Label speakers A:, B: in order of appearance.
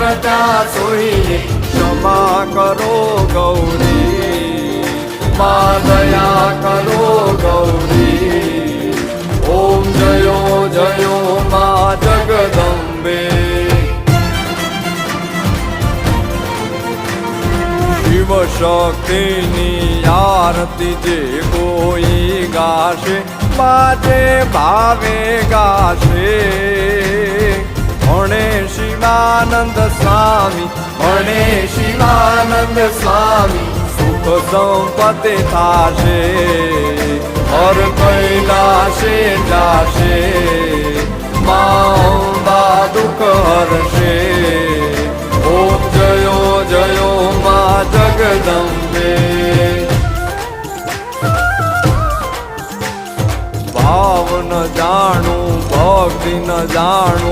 A: ત્યાં સોઈને ક્ષમા કરો ગૌરી માં દયા કરો ગૌરી ઓમ જયો જયો માં જગદંબે શિવ શક્તિની આરતી જે કોઈ ગાશે માજે ભાવે ગાશે ભણે શિવાનંદ સ્વામી ભણે શિવાનંદ સ્વામી સુખ સંપત્તિ થાશે હર કૈલાશે જાશે માં અંબા દુઃખ હરશે ઓમ જયો જયો માં જગદંબે ભાવ ન જાણું ભક્તિ ન જાણું